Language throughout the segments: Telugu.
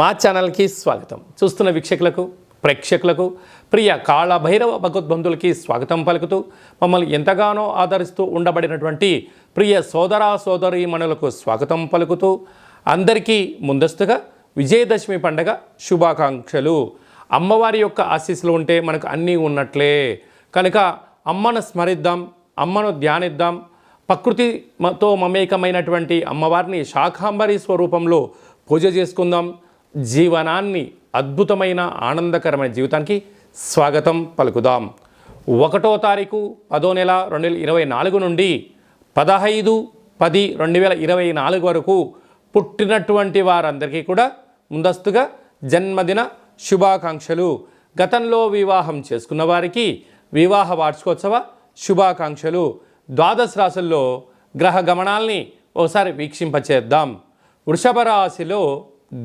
మా ఛానల్కి స్వాగతం. చూస్తున్న వీక్షకులకు ప్రేక్షకులకు ప్రియ కాళభైరవ భగవద్బంధులకి స్వాగతం పలుకుతూ మమ్మల్ని ఎంతగానో ఆదరిస్తూ ఉండబడినటువంటి ప్రియ సోదర సోదరీమణులకు స్వాగతం పలుకుతూ అందరికీ ముందస్తుగా విజయదశమి పండగ శుభాకాంక్షలు. అమ్మవారి యొక్క ఆశీస్సులు ఉంటే మనకు అన్నీ ఉన్నట్లే కనుక అమ్మను స్మరిద్దాం, అమ్మను ధ్యానిద్దాం. ప్రకృతితో మమేకమైనటువంటి అమ్మవారిని శాకాంబరి స్వరూపంలో పూజ చేసుకుందాం. జీవనాన్ని అద్భుతమైన ఆనందకరమైన జీవితానికి స్వాగతం పలుకుదాం. 1వ తారీఖు 10వ నెల 2024 నుండి 15/10/2024 వరకు పుట్టినటువంటి వారందరికీ కూడా ముందస్తుగా జన్మదిన శుభాకాంక్షలు. గతంలో వివాహం చేసుకున్న వారికి వివాహ వార్షికోత్సవ శుభాకాంక్షలు. ద్వాదశ రాశుల్లో గ్రహ గమనాల్ని ఒకసారి వీక్షింపచేద్దాం. వృషభ రాశిలో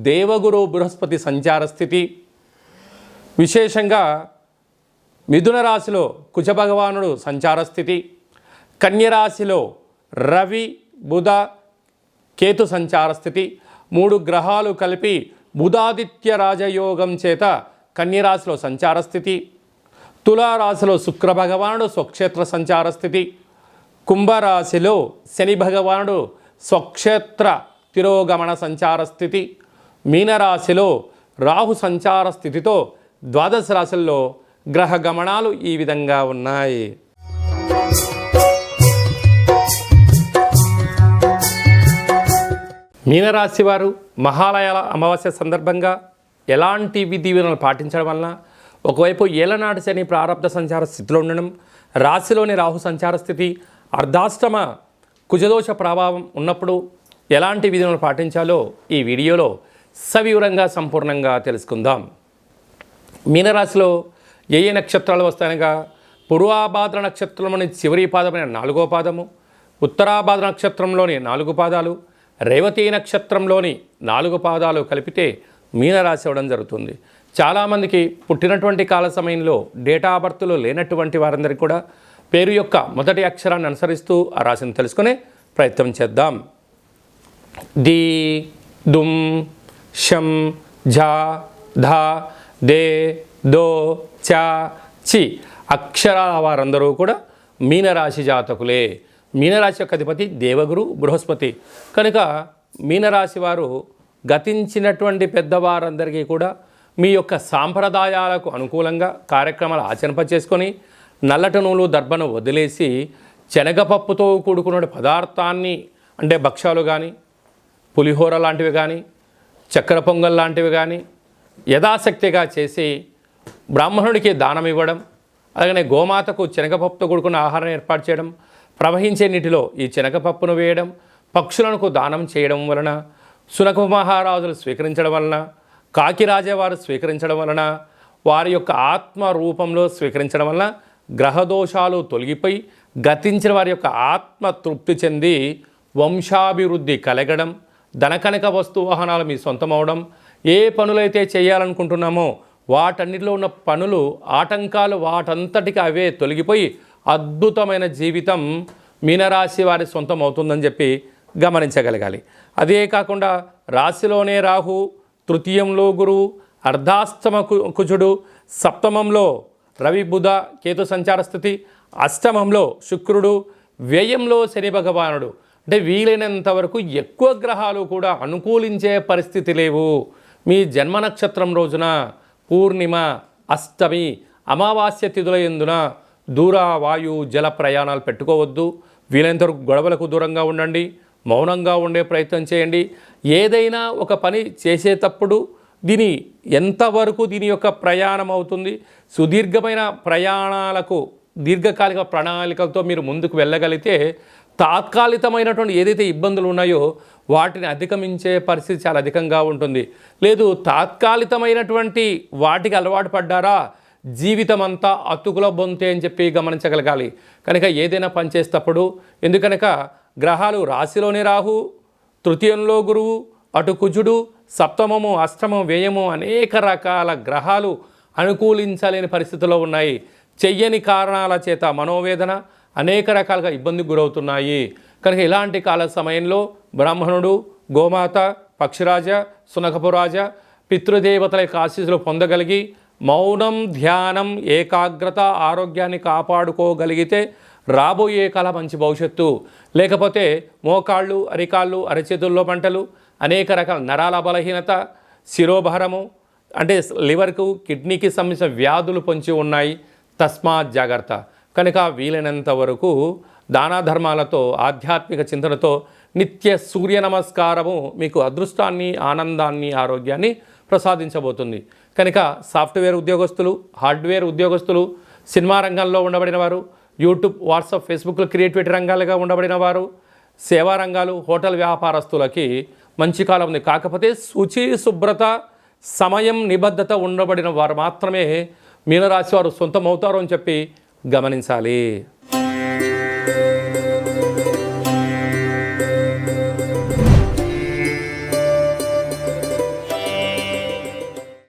దేవగురు బృహస్పతి సంచార స్థితి, విశేషంగా మిథున రాశిలో కుజభగవానుడు సంచార స్థితి, కన్యరాశిలో రవి బుధ కేతు సంచార స్థితి. 3 గ్రహాలు కలిపి బుధాదిత్య రాజయోగం చేత కన్యరాశిలో సంచార స్థితి. తులారాశిలో శుక్ర భగవానుడు స్వక్షేత్ర సంచార స్థితి. కుంభరాశిలో శని భగవానుడు స్వక్షేత్ర తిరోగమన సంచార స్థితి. మీనరాశిలో రాహు సంచార స్థితితో ద్వాదశ రాశుల్లో గ్రహ గమనాలు ఈ విధంగా ఉన్నాయి. మీనరాశి వారు మహాలయాల అమావాస్య సందర్భంగా ఎలాంటి విధి విధానాలు పాటించడం వలన, ఒకవైపు ఏలనాటి శని ప్రారబ్ధ సంచార స్థితిలో ఉండడం, రాశిలోని రాహు సంచార స్థితి, అర్ధాష్టమ కుజదోష ప్రభావం ఉన్నప్పుడు ఎలాంటి విధులను పాటించాలో ఈ వీడియోలో సవివరంగా సంపూర్ణంగా తెలుసుకుందాం. మీనరాశిలో ఏ నక్షత్రాలు వస్తాయనగా పూర్వాభాద్ర నక్షత్రంలోని చివరి పాదమైన 4వ పాదము, ఉత్తరాభాద్ర నక్షత్రంలోని 4 పాదాలు, రేవతి నక్షత్రంలోని 4 పాదాలు కలిపితే మీనరాశి అవ్వడం జరుగుతుంది. చాలామందికి పుట్టినటువంటి కాల సమయంలో డేటా ఆఫ్ బర్త్లో లేనటువంటి వారందరికీ కూడా పేరు యొక్క మొదటి అక్షరాన్ని అనుసరిస్తూ ఆ రాశిని తెలుసుకునే ప్రయత్నం చేద్దాం. డి, దుమ్, షం, ఝా, ధా, దే, దో, చా, చి అక్షరాల వారందరూ కూడా మీనరాశి జాతకులే. మీనరాశి యొక్క అధిపతి దేవగురు బృహస్పతి కనుక మీనరాశి వారు గతించినటువంటి పెద్దవారందరికీ కూడా మీ యొక్క సాంప్రదాయాలకు అనుకూలంగా కార్యక్రమాలు ఆచరింపచేసుకొని నల్లటి నూలు దర్భను వదిలేసి శనగపప్పుతో కూడుకున్న పదార్థాన్ని అంటే భక్ష్యాలు కానీ, పులిహోర లాంటివి కానీ, చక్కెర పొంగల్ లాంటివి కానీ యథాశక్తిగా చేసి బ్రాహ్మణుడికి దానం ఇవ్వడం, అలాగనే గోమాతకు శనగపప్పుతో కూడుకున్న ఆహారం ఏర్పాటు చేయడం, ప్రవహించే నీటిలో ఈ శనగపప్పును వేయడం, పక్షులకు దానం చేయడం వలన, శునక మహారాజులు స్వీకరించడం వలన, కాకిరాజవారు స్వీకరించడం వలన, వారి యొక్క ఆత్మ రూపంలో స్వీకరించడం వలన గ్రహదోషాలు తొలగిపోయి గతించిన వారి యొక్క ఆత్మ తృప్తి చెంది వంశాభివృద్ధి కలగడం, ధనకనక వస్తు వాహనాలు మీ సొంతం అవడం, ఏ పనులైతే చేయాలనుకుంటున్నామో వాటన్నిటిలో ఉన్న పనులు ఆటంకాలు వాటంతటికి అవే తొలగిపోయి అద్భుతమైన జీవితం మీనరాశి వారి సొంతం అవుతుందని చెప్పి గమనించగలగాలి. అదే కాకుండా రాశిలోనే రాహు, తృతీయంలో గురువు, అర్ధాష్టమ కుజుడు, సప్తమంలో రవి బుధ కేతు సంచార స్థితి, అష్టమంలో శుక్రుడు, వ్యయంలో శని భగవానుడు. అంటే వీలైనంత వరకు ఎక్కువ గ్రహాలు కూడా అనుకూలించే పరిస్థితి లేవు. మీ జన్మ నక్షత్రం రోజున పూర్ణిమ, అష్టమి, అమావాస్య తిథుల యందున దూర వాయు జల ప్రయాణాలు పెట్టుకోవద్దు. వీలైనంత వరకు గొడవలకు దూరంగా ఉండండి, మౌనంగా ఉండే ప్రయత్నం చేయండి. ఏదైనా ఒక పని చేసేటప్పుడు ఎంతవరకు దీని యొక్క ప్రయాణం అవుతుంది, సుదీర్ఘమైన ప్రయాణాలకు దీర్ఘకాలిక ప్రణాళికలతో మీరు ముందుకు వెళ్ళగలిగితే తాత్కాలికమైనటువంటి ఏదైతే ఇబ్బందులు ఉన్నాయో వాటిని అధిగమించే పరిస్థితి చాలా అధికంగా ఉంటుంది. లేదు తాత్కాలికమైనటువంటి వాటికి అలవాటు పడ్డారా జీవితం అంతా అతుకుల బొంతే అని చెప్పి గమనించగలగాలి. కనుక ఏదైనా పని చేసేటప్పుడు ఎందుకనక గ్రహాలు రాశిలోనే రాహు, తృతీయంలో గురువు, అటు కుజుడు, సప్తమము, అష్టమము, వ్యయము అనేక రకాల గ్రహాలు అనుకూలించలేని పరిస్థితుల్లో ఉన్నాయి. చెయ్యని కారణాల చేత మనోవేదన అనేక రకాలుగా ఇబ్బందికి గురవుతున్నాయి. కనుక ఇలాంటి కాల సమయంలో బ్రాహ్మణుడు, గోమాత, పక్షిరాజ, సునకపురాజ పితృదేవతల యొక్క ఆశీస్సులు పొందగలిగి మౌనం, ధ్యానం, ఏకాగ్రత, ఆరోగ్యాన్ని కాపాడుకోగలిగితే రాబోయే కాల మంచి భవిష్యత్తు. లేకపోతే మోకాళ్ళు, అరికాళ్ళు, అరచేతుల్లో మంటలు, అనేక రకాల నరాల బలహీనత, శిరోభారము, అంటే లివర్కు, కిడ్నీకి సంబంధించిన వ్యాధులు పొంచి ఉన్నాయి. తస్మాత్ జాగ్రత్త. కనుక వీలైనంత వరకు దాన ధర్మాలతో, ఆధ్యాత్మిక చింతనతో నిత్య సూర్య నమస్కారము మీకు అదృష్టాన్ని, ఆనందాన్ని, ఆరోగ్యాన్ని ప్రసాదించబోతుంది. కనుక సాఫ్ట్వేర్ ఉద్యోగస్తులు, హార్డ్వేర్ ఉద్యోగస్తులు, సినిమా రంగంలో ఉండబడిన వారు, యూట్యూబ్, వాట్సాప్, ఫేస్బుక్లో క్రియేటివిటీ రంగాలుగా ఉండబడిన వారు, సేవా రంగాలు, హోటల్ వ్యాపారస్తులకి మంచి కాలం ఉంది. కాకపోతే శుచి, శుభ్రత, సమయం, నిబద్ధత ఉండబడిన వారు మాత్రమే మీనరాశి వారు సొంతం అవుతారు అని చెప్పి గమనించాలి.